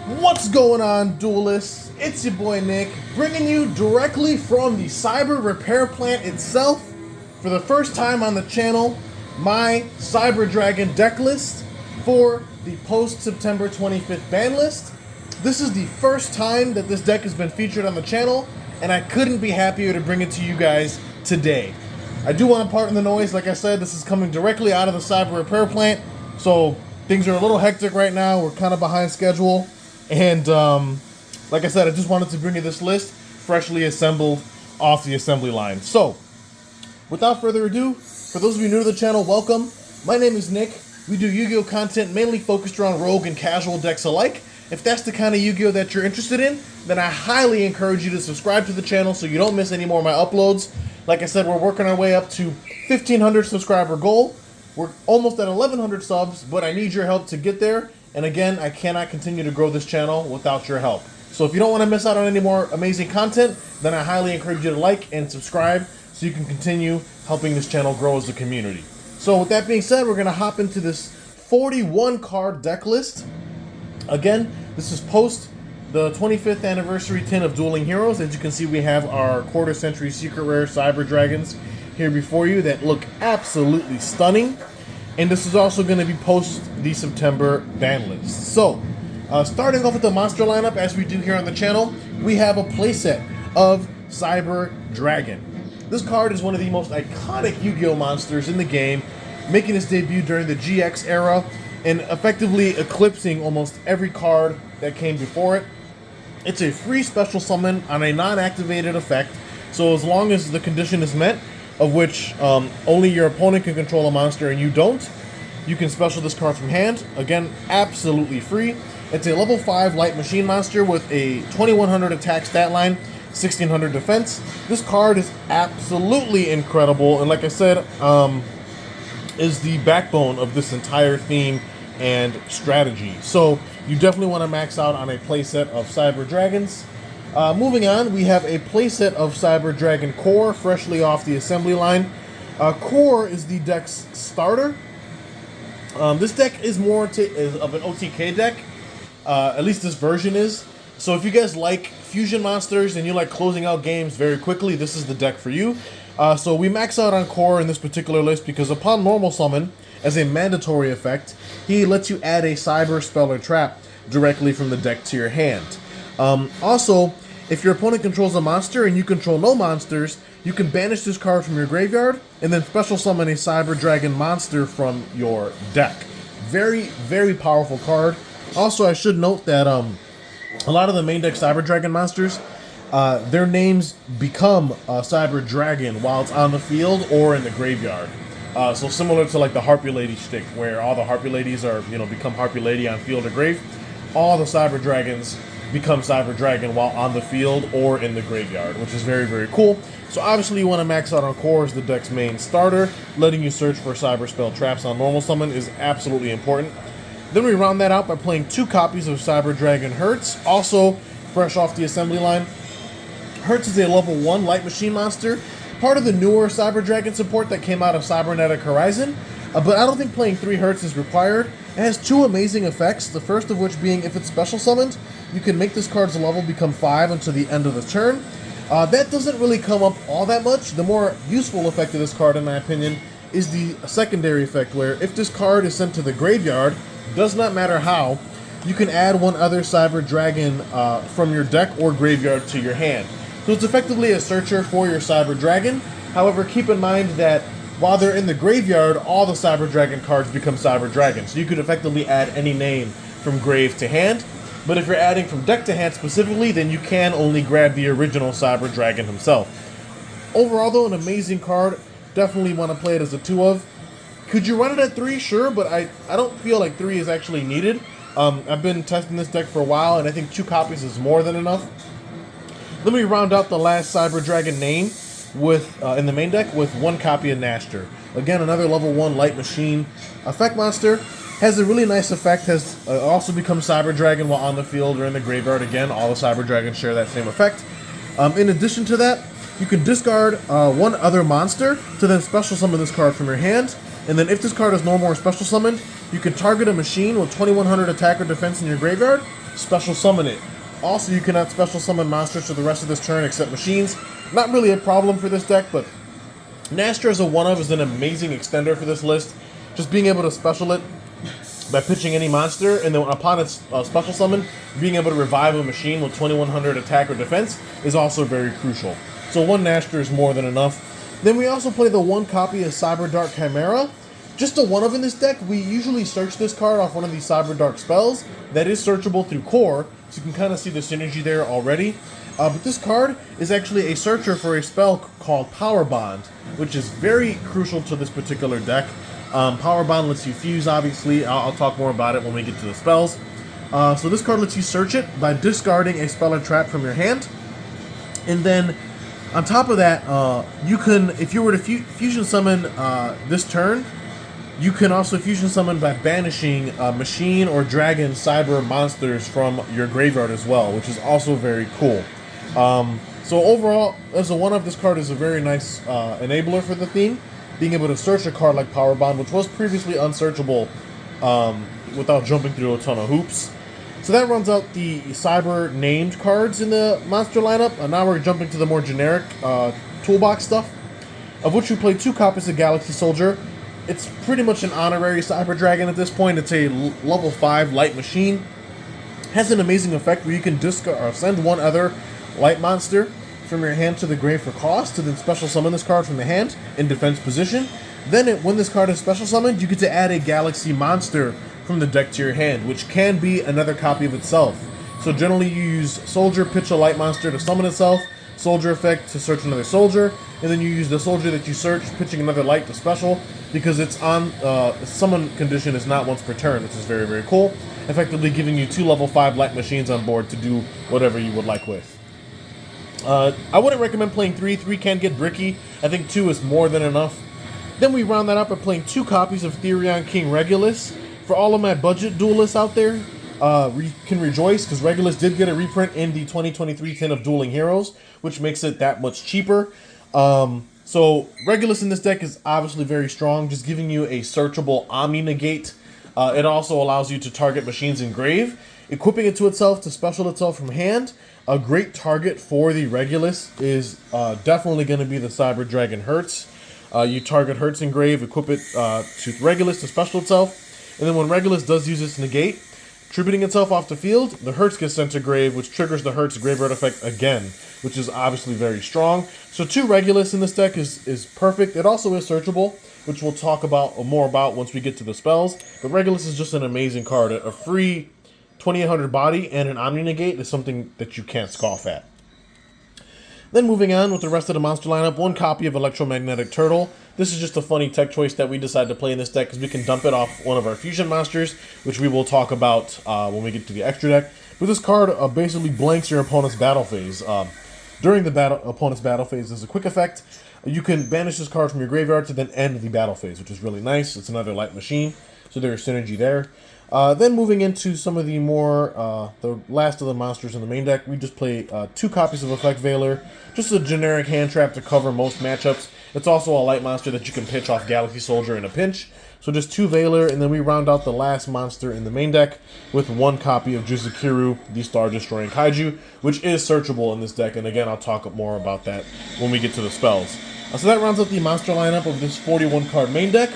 What's going on, duelists? It's your boy Nick, bringing you directly from the cyber repair plant itself. For the first time on the channel, my Cyber Dragon deck list for the post-September 25th ban list. This is the first time that this deck has been featured on the channel, and I couldn't be happier to bring it to you guys today. I do want to pardon the noise. Like I said, this is coming directly out of the cyber repair plant, so things are a little hectic right now. We're kind of behind schedule. And like I said, I just wanted to bring you this list freshly assembled off the assembly line. So, without further ado, for those of you new to the channel, welcome. My name is Nick. We do Yu-Gi-Oh! Content mainly focused around rogue and casual decks alike. If that's the kind of Yu-Gi-Oh! That you're interested in, then I highly encourage you to subscribe to the channel so you don't miss any more of my uploads. Like I said, we're working our way up to 1,500 subscriber goal. We're almost at 1,100 subs, but I need your help to get there. And again, I cannot continue to grow this channel without your help. So if you don't want to miss out on any more amazing content, then I highly encourage you to like and subscribe so you can continue helping this channel grow as a community. So with that being said, we're going to hop into this 41 card deck list. Again, this is post the 25th anniversary tin of Dueling Heroes. As you can see, we have our quarter century secret rare Cyber Dragons here before you that look absolutely stunning. And this is also going to be post the September ban list. So, starting off with the monster lineup, as we do here on the channel, we have a playset of Cyber Dragon. This card is one of the most iconic Yu-Gi-Oh! Monsters in the game, making its debut during the GX era, and effectively eclipsing almost every card that came before it. It's a free special summon on a non-activated effect, so as long as the condition is met, of which only your opponent can control a monster and you don't, you can special this card from hand. Again, absolutely free. It's a level 5 light machine monster with a 2100 attack stat line, 1600 defense. This card is absolutely incredible, and like I said, is the backbone of this entire theme and strategy. So you definitely want to max out on a playset of Cyber Dragons. Moving on, we have a playset of Cyber Dragon Core, freshly off the assembly line. Core is the deck's starter. This deck is more of an OTK deck, at least this version is. So if you guys like fusion monsters and you like closing out games very quickly, this is the deck for you. So we max out on Core in this particular list because upon normal summon, as a mandatory effect, he lets you add a Cyber Spell or Trap directly from the deck to your hand. Also, if your opponent controls a monster and you control no monsters, you can banish this card from your graveyard and then special summon a Cyber Dragon monster from your deck. Very, very powerful card. Also, I should note that a lot of the main deck Cyber Dragon monsters, their names become Cyber Dragon while it's on the field or in the graveyard. So similar to like the Harpy Lady shtick, where all the Harpy Ladies are, become Harpy Lady on field or grave. All the Cyber Dragons become Cyber Dragon while on the field or in the graveyard, which is very, very cool. So obviously you want to max out on Core as the deck's main starter. Letting you search for Cyber Spell Traps on normal summon is absolutely important. Then we round that out by playing 2 copies of Cyber Dragon Hertz, also fresh off the assembly line. Hertz is a level 1 light machine monster, part of the newer Cyber Dragon support that came out of Cybernetic Horizon, but I don't think playing 3 Hertz is required. It has 2 amazing effects, the first of which being if it's special summoned, you can make this card's level become 5 until the end of the turn. That doesn't really come up all that much. The more useful effect of this card, in my opinion, is the secondary effect, where if this card is sent to the graveyard, does not matter how, you can add one other Cyber Dragon from your deck or graveyard to your hand. So it's effectively a searcher for your Cyber Dragon. However, keep in mind that while they're in the graveyard, all the Cyber Dragon cards become Cyber Dragon. So you could effectively add any name from grave to hand. But if you're adding from deck to hand specifically, then you can only grab the original Cyber Dragon himself. Overall, though, an amazing card. Definitely want to play it as a 2 of. Could you run it at 3? Sure, but I don't feel like 3 is actually needed. I've been testing this deck for a while, and I think 2 copies is more than enough. Let me round out the last Cyber Dragon name with in the main deck with 1 copy of Nashter. Again, another level 1 light machine effect monster. Has a really nice effect, has also become Cyber Dragon while on the field or in the graveyard. Again, all the Cyber Dragons share that same effect. In addition to that, you can discard 1 other monster to then special summon this card from your hand. And then if this card is normal or special summoned, you can target a machine with 2100 attack or defense in your graveyard, special summon it. Also, you cannot special summon monsters for the rest of this turn except machines. Not really a problem for this deck, but Nastra as a one-of is an amazing extender for this list. Just being able to special it by pitching any monster, and then upon its special summon, being able to revive a machine with 2100 attack or defense is also very crucial. So one Nastra is more than enough. Then we also play the one copy of Cyber Dark Chimera. Just a one-of in this deck. We usually search this card off one of these Cyber Dark spells that is searchable through Core, so you can kind of see the synergy there already. But this card is actually a searcher for a spell called Power Bond, which is very crucial to this particular deck. Power Bond lets you fuse, obviously. I'll talk more about it when we get to the spells. So this card lets you search it by discarding a spell or trap from your hand. And then, on top of that, you can, if you were to fusion summon this turn, you can also fusion summon by banishing machine or dragon cyber monsters from your graveyard as well, which is also very cool. So overall, as a one-of, this card is a very nice enabler for the theme. Being able to search a card like Power Bond, which was previously unsearchable without jumping through a ton of hoops. So that runs out the cyber named cards in the monster lineup. And now we're jumping to the more generic toolbox stuff, of which we play 2 copies of Galaxy Soldier. It's pretty much an honorary Cyber Dragon at this point. It's a level 5 light machine. Has an amazing effect where you can discard or send one other light monster from your hand to the grave for cost, to then special summon this card from the hand in defense position. Then when this card is special summoned, you get to add a Galaxy monster from the deck to your hand, which can be another copy of itself. So generally you use Soldier, pitch a light monster to summon itself, Soldier effect to search another Soldier, and then you use the Soldier that you search, pitching another light to special, because it's on summon condition is not once per turn, which is very, very cool. Effectively giving you 2 level 5 light machines on board to do whatever you would like with. I wouldn't recommend playing 3. 3 can get bricky. I think 2 is more than enough. Then we round that up by playing 2 copies of Therion King Regulus. For all of my budget duelists out there, can rejoice, because Regulus did get a reprint in the 2023 tin of Dueling Heroes, which makes it that much cheaper. So Regulus in this deck is obviously very strong, just giving you a searchable Omni Negate. It also allows you to target machines in grave, equipping it to itself to special itself from hand. A great target for the Regulus is definitely going to be the Cyber Dragon Hertz. You target Hertz in grave, equip it to Regulus to special itself, and then when Regulus does use its negate, tributing itself off the field, the Hertz gets sent to grave, which triggers the Hertz graveyard effect again, which is obviously very strong. So 2 Regulus in this deck is perfect. It also is searchable, which we'll talk about more about once we get to the spells. But Regulus is just an amazing card. A free 2800 body and an Omni Negate is something that you can't scoff at. Then moving on with the rest of the monster lineup, 1 copy of Electromagnetic Turtle. This is just a funny tech choice that we decided to play in this deck because we can dump it off one of our fusion monsters, which we will talk about when we get to the extra deck. But this card basically blanks your opponent's battle phase. During the opponent's battle phase, as a quick effect, you can banish this card from your graveyard to then end the battle phase, which is really nice. It's another light machine, so there's synergy there. Then moving into some of the more, the last of the monsters in the main deck, we just play 2 copies of Effect Veiler, just a generic hand trap to cover most matchups. It's also a light monster that you can pitch off Galaxy Soldier in a pinch. So just 2 Veiler, and then we round out the last monster in the main deck with 1 copy of Juzukiru, the Star Destroying Kaiju, which is searchable in this deck, and again, I'll talk more about that when we get to the spells. So that rounds out the monster lineup of this 41 card main deck.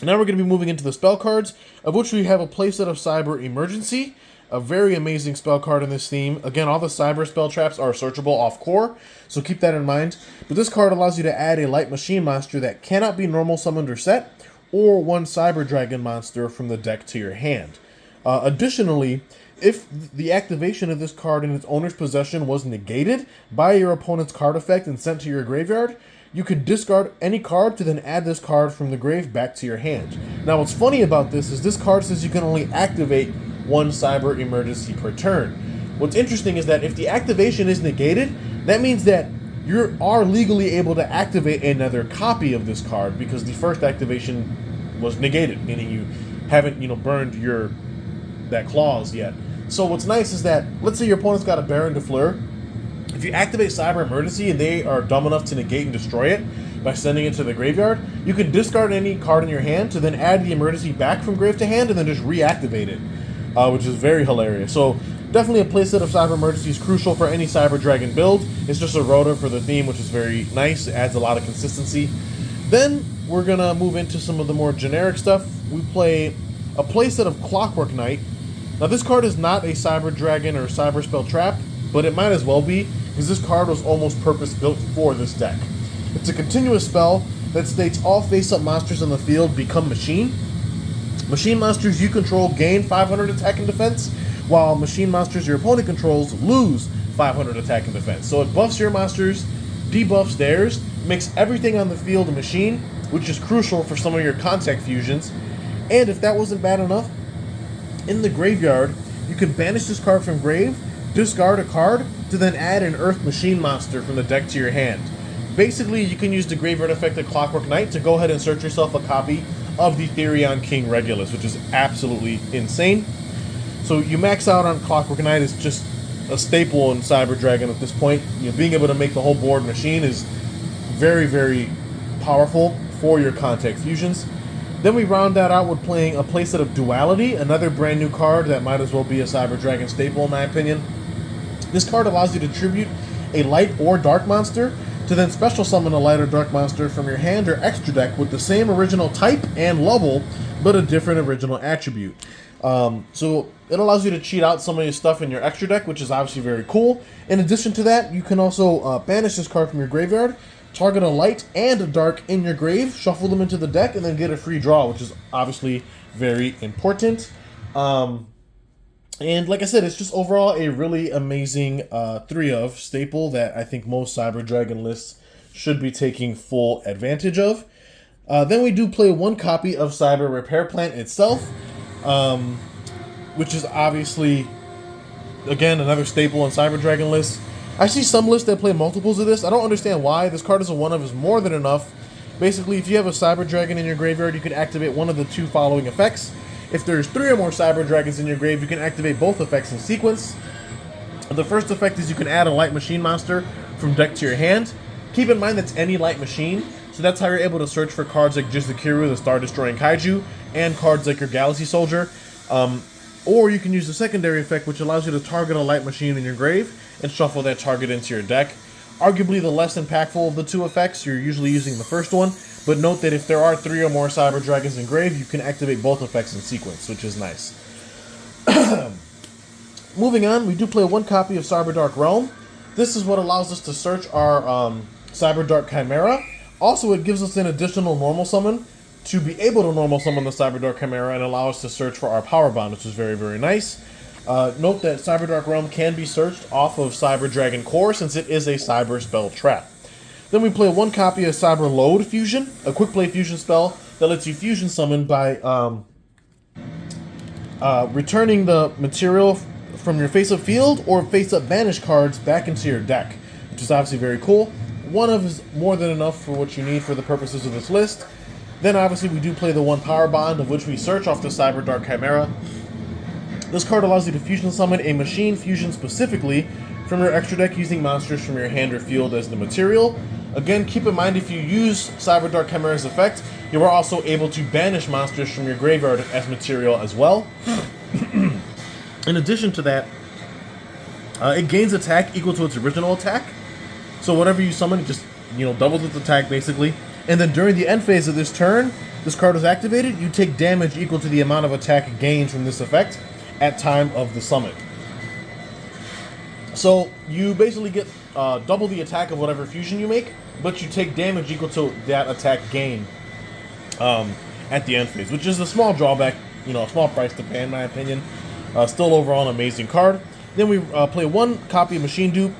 Now we're going to be moving into the spell cards, of which we have a playset of Cyber Emergency, a very amazing spell card in this theme. Again, all the Cyber spell traps are searchable off core, so keep that in mind. But this card allows you to add a light machine monster that cannot be normal summoned or set, or 1 Cyber Dragon monster from the deck to your hand. Additionally, if the activation of this card in its owner's possession was negated by your opponent's card effect and sent to your graveyard, you could discard any card to then add this card from the grave back to your hand. Now what's funny about this is this card says you can only activate 1 Cyber Emergency per turn. What's interesting is that if the activation is negated, that means that you are legally able to activate another copy of this card because the first activation was negated, meaning you haven't, burned that clause yet. So what's nice is that, let's say your opponent's got a Baron de Fleur. If you activate Cyber Emergency and they are dumb enough to negate and destroy it by sending it to the graveyard, you can discard any card in your hand to then add the emergency back from grave to hand and then just reactivate it. which is very hilarious. So definitely a playset of Cyber Emergency is crucial for any Cyber Dragon build. It's just a rotor for the theme, which is very nice. It adds a lot of consistency. Then we're gonna move into some of the more generic stuff. We play a playset of Clockwork Knight. Now this card is not a Cyber Dragon or Cyber Spell Trap, but it might as well be, because this card was almost purpose-built for this deck. It's a continuous spell that states all face-up monsters on the field become machine. Machine monsters you control gain 500 attack and defense, while machine monsters your opponent controls lose 500 attack and defense. So it buffs your monsters, debuffs theirs, makes everything on the field a machine, which is crucial for some of your contact fusions. And if that wasn't bad enough, in the graveyard, you can banish this card from grave, discard a card, to then add an Earth Machine monster from the deck to your hand. Basically, you can use the graveyard effect of Clockwork Knight to go ahead and search yourself a copy of the Therion King Regulus, which is absolutely insane. So you max out on Clockwork Knight is just a staple in Cyber Dragon at this point. You know, being able to make the whole board machine is very, very powerful for your contact fusions. Then we round that out with playing a playset of Duality, another brand new card that might as well be a Cyber Dragon staple in my opinion. This card allows you to tribute a light or dark monster to then special summon a light or dark monster from your hand or extra deck with the same original type and level, but a different original attribute. So it allows you to cheat out some of your stuff in your extra deck, which is obviously very cool. In addition to that, you can also banish this card from your graveyard, target a light and a dark in your grave, shuffle them into the deck, and then get a free draw, which is obviously very important. And like I said, it's just overall a really amazing 3-of staple that I think most Cyber Dragon lists should be taking full advantage of. Then we do play one copy of Cyber Repair Plant itself, which is obviously, again, another staple in Cyber Dragon lists. I see some lists that play multiples of this. I don't understand why. This card is a 1-of is more than enough. Basically, if you have a Cyber Dragon in your graveyard, you can activate one of the 2 following effects. If there's 3 or more Cyber Dragons in your grave, you can activate both effects in sequence. The first effect is you can add a Light Machine monster from deck to your hand. Keep in mind that's any Light Machine, so that's how you're able to search for cards like Jizukiru, the Star-Destroying Kaiju, and cards like your Galaxy Soldier. Or you can use the secondary effect, which allows you to target a Light Machine in your grave and shuffle that target into your deck. Arguably the less impactful of the 2 effects, you're usually using the first one, but note that if there are 3 or more Cyber Dragons in grave, you can activate both effects in sequence, which is nice. Moving on, we do play one copy of Cyber Dark Realm. This is what allows us to search our Cyber Dark Chimera. Also, it gives us an additional normal summon to be able to normal summon the Cyber Dark Chimera and allow us to search for our Power Bond, which is very, very nice. Note that Cyber Dark Realm can be searched off of Cyber Dragon Core since it is a Cyber Spell Trap. Then we play one copy of Cyber Load Fusion, a quick play fusion spell that lets you fusion summon by returning the material from your face-up field or face-up banish cards back into your deck, which is obviously very cool. 1-of is more than enough for what you need for the purposes of this list. Then obviously we do play the 1 Power Bond, of which we search off the Cyber Dark Chimera. This card allows you to fusion summon a machine fusion specifically from your extra deck using monsters from your hand or field as the material. Again, keep in mind if you use Cyber Dark Chimera's effect, you are also able to banish monsters from your graveyard as material as well. In addition to that, it gains attack equal to its original attack. So whatever you summon, it just doubles its attack basically. And then during the end phase of this turn, this card is activated, you take damage equal to the amount of attack gained from this effect at time of the summon. So you basically get double the attack of whatever fusion you make, but you take damage equal to that attack gain at the end phase, which is a small drawback, a small price to pay in my opinion. Still overall an amazing card. Then we play one copy of Machine Dupe.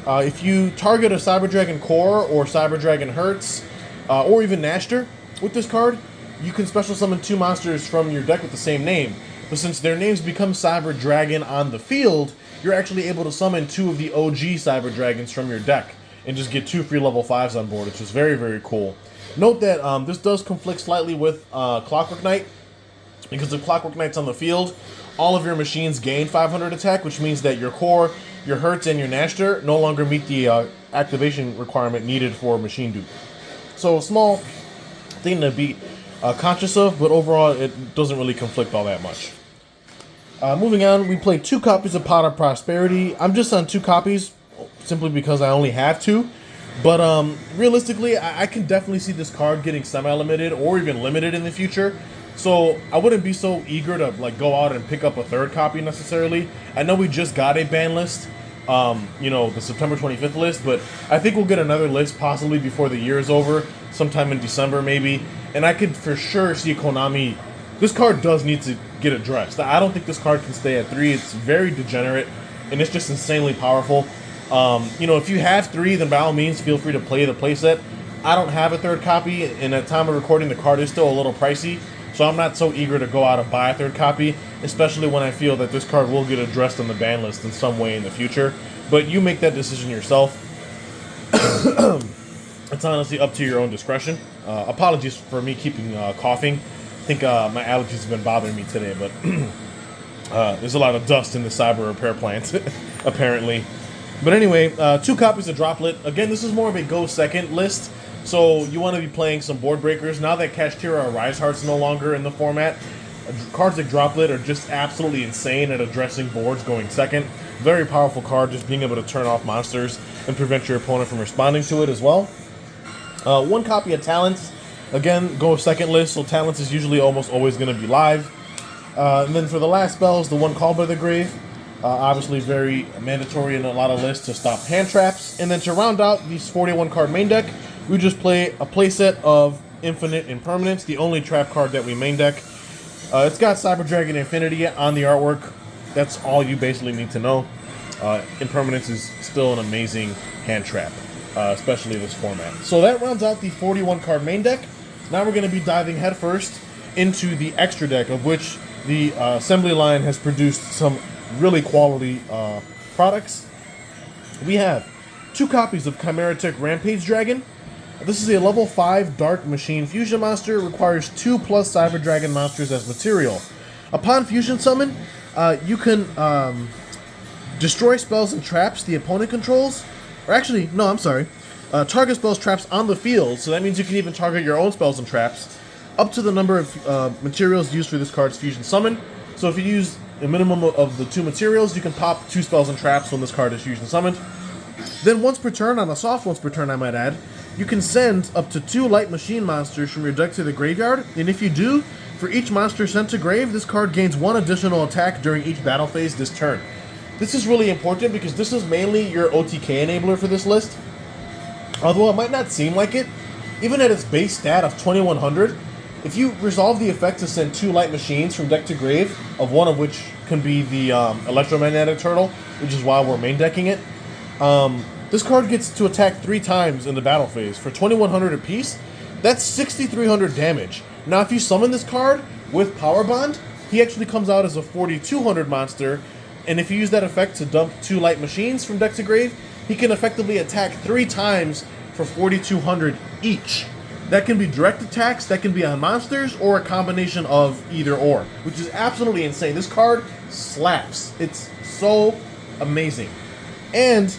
If you target a Cyber Dragon Core or Cyber Dragon Hertz, or even Nashter with this card, you can special summon 2 monsters from your deck with the same name. But since their names become Cyber Dragon on the field, you're actually able to summon 2 of the OG Cyber Dragons from your deck and just get 2 free level 5s on board, which is very, very cool. Note that this does conflict slightly with Clockwork Knight, because if Clockwork Knight's on the field, all of your machines gain 500 attack, which means that your Core, your Hertz, and your Nashter no longer meet the activation requirement needed for Machine Dupe. So a small thing to be conscious of, but overall it doesn't really conflict all that much. Moving on, we play 2 copies of Pot of Prosperity. I'm just on 2 copies, simply because I only have 2. But realistically, I can definitely see this card getting semi-limited or even limited in the future. So I wouldn't be so eager to like go out and pick up a 3rd copy necessarily. I know we just got a ban list, you know, the September 25th list, but I think we'll get another list possibly before the year is over, sometime in December maybe. And I could for sure see Konami. This card does need to get addressed. I don't think this card can stay at 3. It's very degenerate, and it's just insanely powerful. You know, if you have 3, then by all means, feel free to play the playset. I don't have a 3rd copy, and at time of recording, the card is still a little pricey, so I'm not so eager to go out and buy a 3rd copy, especially when I feel that this card will get addressed on the ban list in some way in the future. But you make that decision yourself. It's honestly up to your own discretion. Apologies for me keeping coughing. I think my allergies have been bothering me today, but there's a lot of dust in the cyber repair plant, apparently. But anyway, 2 copies of Droplet. Again, this is more of a go second list, so you want to be playing some board breakers. Now that Kashtira Ariseheart's no longer in the format, cards like Droplet are just absolutely insane at addressing boards going second. Very powerful card, just being able to turn off monsters and prevent your opponent from responding to it as well. 1 copy of Talents. Again, go second list, so Talents is usually almost always going to be live. And then for the last spells, the 1 Call by the Grave. Obviously very mandatory in a lot of lists to stop hand traps. And then to round out these 41 card main deck, we just play a playset of Infinite Impermanence, the only trap card that we main deck. It's got Cyber Dragon Infinity on the artwork. That's all you basically need to know. Impermanence is still an amazing hand trap, especially this format. So that rounds out the 41 card main deck. Now we're going to be diving headfirst into the extra deck, of which the assembly line has produced some really quality products. We have 2 copies of Chimera Tech Rampage Dragon. This is a level 5 Dark Machine Fusion monster. It requires 2+ Cyber Dragon monsters as material. Upon fusion summon, you can destroy spells and traps the opponent controls. Or actually, no, I'm sorry. Target spells, traps on the field, so that means you can even target your own spells and traps, up to the number of materials used for this card's fusion summon. So if you use a minimum of the 2 materials, you can pop 2 spells and traps when this card is fusion summoned. Then once per turn, on a soft once per turn I might add, you can send up to 2 light machine monsters from your deck to the graveyard, and if you do, for each monster sent to grave, this card gains 1 additional attack during each battle phase this turn. This is really important because this is mainly your OTK enabler for this list. Although it might not seem like it, even at its base stat of 2100, if you resolve the effect to send 2 light machines from deck to grave, of one of which can be the electromagnetic turtle, which is why we're main decking it, this card gets to attack 3 times in the battle phase. For 2100 apiece, that's 6300 damage. Now if you summon this card with Power Bond, he actually comes out as a 4200 monster, and if you use that effect to dump 2 light machines from deck to grave, he can effectively attack 3 times for 4200 each. That can be direct attacks, that can be on monsters, or a combination of either or, which is absolutely insane. This card slaps. It's so amazing. And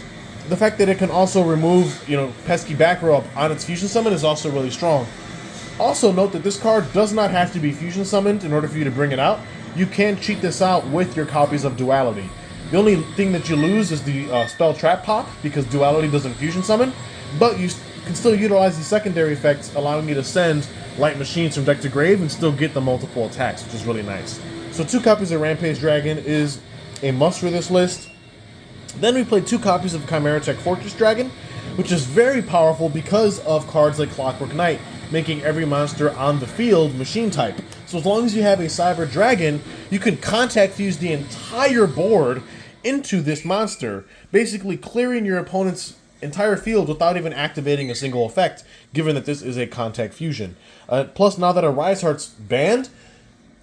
the fact that it can also remove, you know, pesky back row up on its fusion summon is also really strong. Also note that this card does not have to be fusion summoned in order for you to bring it out. You can cheat this out with your copies of Duality. The only thing that you lose is the spell trap pop, because Duality doesn't fusion summon, but you can still utilize the secondary effects, allowing you to send light machines from deck to grave and still get the multiple attacks, which is really nice. So 2 copies of Rampage Dragon is a must for this list. Then we played 2 copies of Chimera Tech Fortress Dragon, which is very powerful because of cards like Clockwork Knight, making every monster on the field machine type. So as long as you have a Cyber Dragon, you can contact fuse the entire board into this monster, basically clearing your opponent's entire field without even activating a single effect, given that this is a contact fusion. Plus, now that Ariseheart's banned,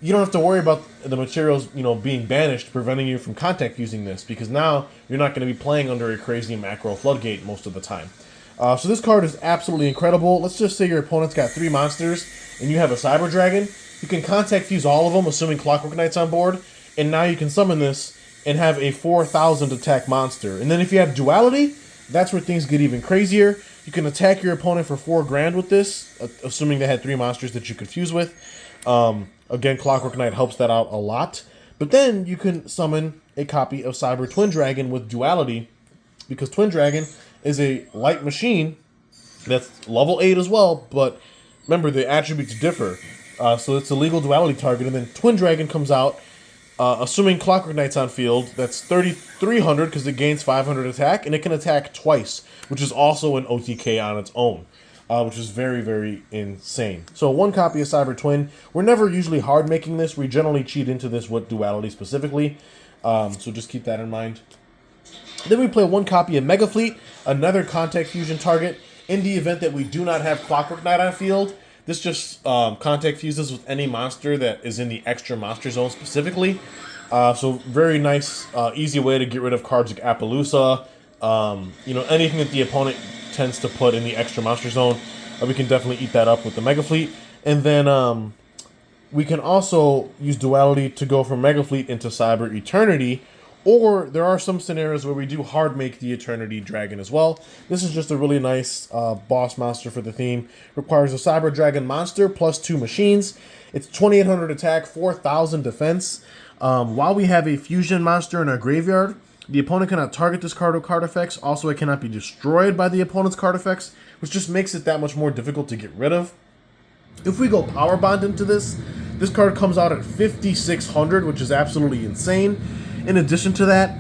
you don't have to worry about the materials, you know, being banished, preventing you from contact fusing this, because now you're not going to be playing under a crazy macro floodgate most of the time. So this card is absolutely incredible. Let's just say your opponent's got 3 monsters and you have a Cyber Dragon. You can contact fuse all of them, assuming Clockwork Knight's on board, and now you can summon this and have a 4,000 attack monster. And then if you have Duality, that's where things get even crazier. You can attack your opponent for 4 grand with this, assuming they had 3 monsters that you could fuse with. Again, Clockwork Knight helps that out a lot. But then you can summon a copy of Cyber Twin Dragon with Duality, because Twin Dragon is a light machine that's level 8 as well, but remember, the attributes differ. So it's a legal duality target, and then Twin Dragon comes out, assuming Clockwork Knight's on field, that's 3,300 because it gains 500 attack, and it can attack twice, which is also an OTK on its own, which is very, very insane. So one copy of Cyber Twin. We're never usually hard making this. We generally cheat into this with duality specifically, so just keep that in mind. Then we play one copy of Mega Fleet, another Contact Fusion target. In the event that we do not have Clockwork Knight on field, this just contact fuses with any monster that is in the extra monster zone specifically. So very nice, easy way to get rid of cards like Appaloosa. Anything that the opponent tends to put in the extra monster zone. We can definitely eat that up with the Mega Fleet. And then we can also use Duality to go from Mega Fleet into Cyber Eternity. Or there are some scenarios where we do hard make the Eternity Dragon as well. This is just a really nice boss monster for the theme. Requires a Cyber Dragon monster plus 2 machines. It's 2,800 attack, 4,000 defense. While we have a fusion monster in our graveyard, the opponent cannot target this card with card effects. Also, it cannot be destroyed by the opponent's card effects, which just makes it that much more difficult to get rid of. If we go Power Bond into this card comes out at 5,600, which is absolutely insane. In addition to that,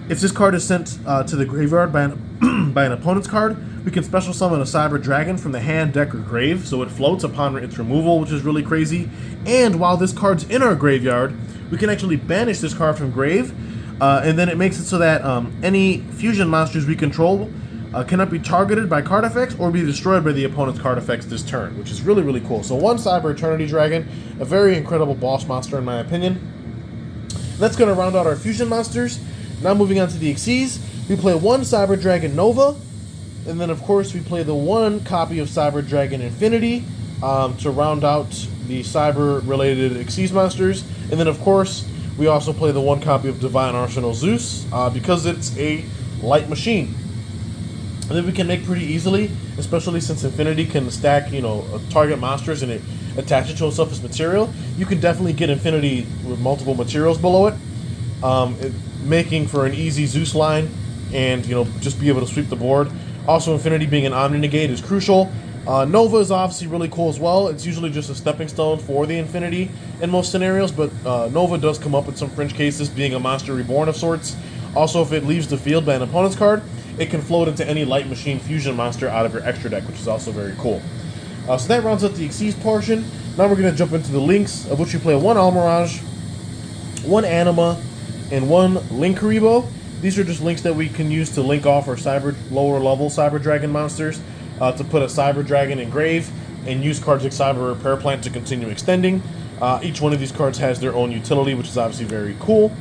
if this card is sent to the graveyard by an opponent's card, we can special summon a Cyber Dragon from the hand, deck, or grave, so it floats upon its removal, which is really crazy. And while this card's in our graveyard, we can actually banish this card from grave, and then it makes it so that any fusion monsters we control cannot be targeted by card effects or be destroyed by the opponent's card effects this turn, which is really, really cool. So one Cyber Eternity Dragon, a very incredible boss monster in my opinion. That's going to round out our fusion monsters. Now moving on to the Xyz, we play one Cyber Dragon Nova, and then of course we play the one copy of Cyber Dragon Infinity to round out the cyber-related Xyz monsters, and then of course we also play the one copy of Divine Arsenal Zeus because it's a light machine. And then we can make pretty easily, especially since Infinity can stack, target monsters and it attach it to itself as material. You can definitely get Infinity with multiple materials below it, making for an easy Zeus line and, just be able to sweep the board. Also, Infinity being an Omni-Negate is crucial. Nova is obviously really cool as well. It's usually just a stepping stone for the Infinity in most scenarios, but Nova does come up in some fringe cases, being a monster reborn of sorts. Also, if it leaves the field by an opponent's card, it can float into any light machine fusion monster out of your extra deck, which is also very cool. So that rounds up the Xyz portion. Now we're going to jump into the links, of which we play one Almirage, one Anima, and one Linkuriboh. These are just links that we can use to link off our lower level Cyber Dragon monsters to put a Cyber Dragon in grave and use cards like Cyber Repair Plant to continue extending. Each one of these cards has their own utility, which is obviously very cool.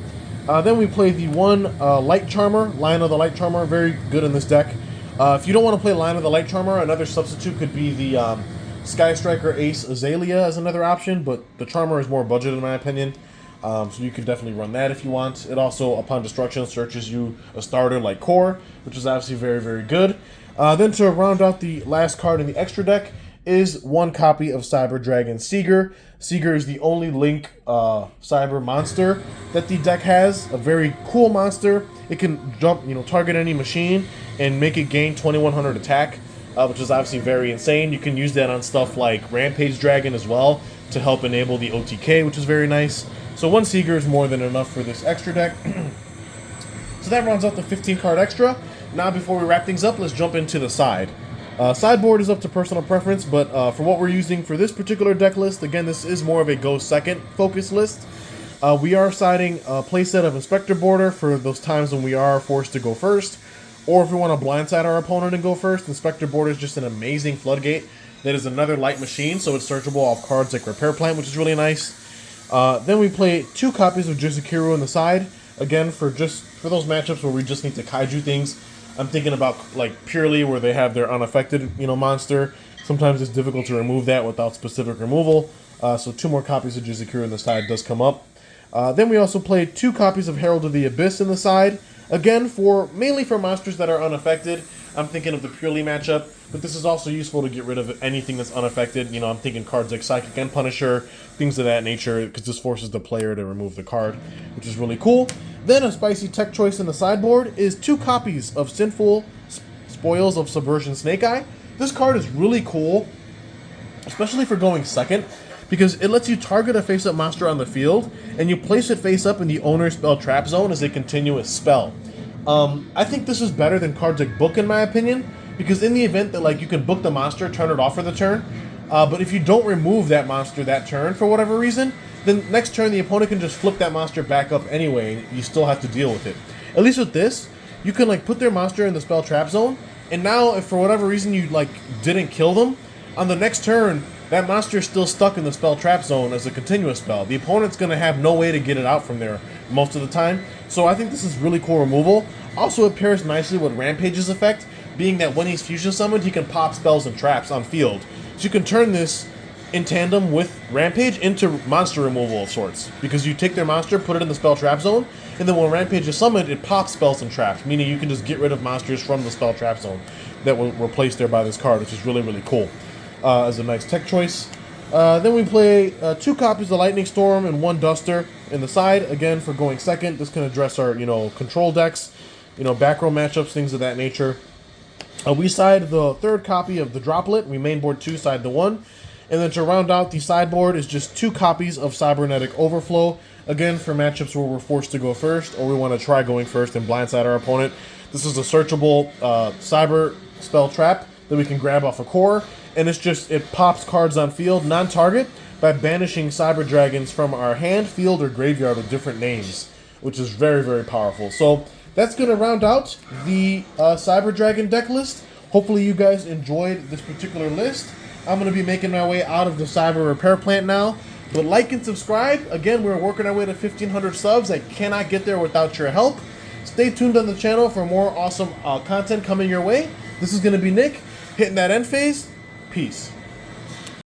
Then we play the one Light Charmer, Lion of the Light Charmer, very good in this deck. If you don't want to play Lion of the Light Charmer, another substitute could be the Sky Striker Ace Azalea as another option, but the Charmer is more budget in my opinion, so you can definitely run that if you want. It also, upon destruction, searches you a starter like Core, which is obviously very, very good. Then to round out the last card in the extra deck is one copy of Cyber Dragon Seeger. Seeger is the only Link Cyber monster that the deck has. A very cool monster. It can jump, target any machine and make it gain 2,100 attack, which is obviously very insane. You can use that on stuff like Rampage Dragon as well to help enable the OTK, which is very nice. So one Seeger is more than enough for this extra deck. So that rounds out the 15 card extra. Now before we wrap things up, let's jump into the side. Sideboard is up to personal preference, but for what we're using for this particular deck list, again, this is more of a go second focus list. We are siding a playset of Inspector Border for those times when we are forced to go first, or if we want to blindside our opponent and go first. Inspector Border is just an amazing floodgate that is another light machine, so it's searchable off cards like Repair Plant, which is really nice. Then we play two copies of Jizukiru on the side, again, for those matchups where we just need to kaiju things. I'm thinking about like purely where they have their unaffected, monster. Sometimes it's difficult to remove that without specific removal. So two more copies of Jizukiru on the side does come up. Then we also played two copies of Herald of the Abyss in the side. Again, mainly for monsters that are unaffected. I'm thinking of the Purely matchup, but this is also useful to get rid of anything that's unaffected. You know, I'm thinking cards like Psychic and Punisher, things of that nature, because this forces the player to remove the card, which is really cool. Then a spicy tech choice in the sideboard is 2 copies of Sinful Spoils of Subversion Snake Eye. This card is really cool, especially for going second, because it lets you target a face-up monster on the field, and you place it face-up in the owner's spell trap zone as a continuous spell. I think this is better than cards like Book, in my opinion, because in the event that like you can book the monster, turn it off for the turn, but if you don't remove that monster that turn for whatever reason, then next turn the opponent can just flip that monster back up anyway, and you still have to deal with it. At least with this, you can like put their monster in the spell trap zone, and now if for whatever reason you like didn't kill them, on the next turn, that monster is still stuck in the spell trap zone as a continuous spell. The opponent's going to have no way to get it out from there most of the time. So I think this is really cool removal. Also, it pairs nicely with Rampage's effect, being that when he's fusion summoned, he can pop spells and traps on field. So you can turn this in tandem with Rampage into monster removal of sorts, because you take their monster, put it in the spell trap zone, and then when Rampage is summoned, it pops spells and traps, meaning you can just get rid of monsters from the spell trap zone that were replaced there by this card, which is really, really cool. As a nice tech choice. Then we play 2 copies of Lightning Storm and 1 Duster in the side, again for going second. This can address our, control decks, back row matchups, things of that nature. We side the 3rd copy of the Droplet. We mainboard 2, side the 1. And then to round out the sideboard is just 2 copies of Cybernetic Overflow, again for matchups where we're forced to go first, or we want to try going first and blindside our opponent. This is a searchable cyber spell trap that we can grab off a core, and it pops cards on field, non-target, by banishing Cyber Dragons from our hand, field, or graveyard with different names, which is very, very powerful. So that's going to round out the Cyber Dragon deck list. Hopefully you guys enjoyed this particular list. I'm going to be making my way out of the Cyber Repair Plant now. But like and subscribe. Again, we're working our way to 1,500 subs. I cannot get there without your help. Stay tuned on the channel for more awesome content coming your way. This is going to be Nick, hitting that end phase. Peace.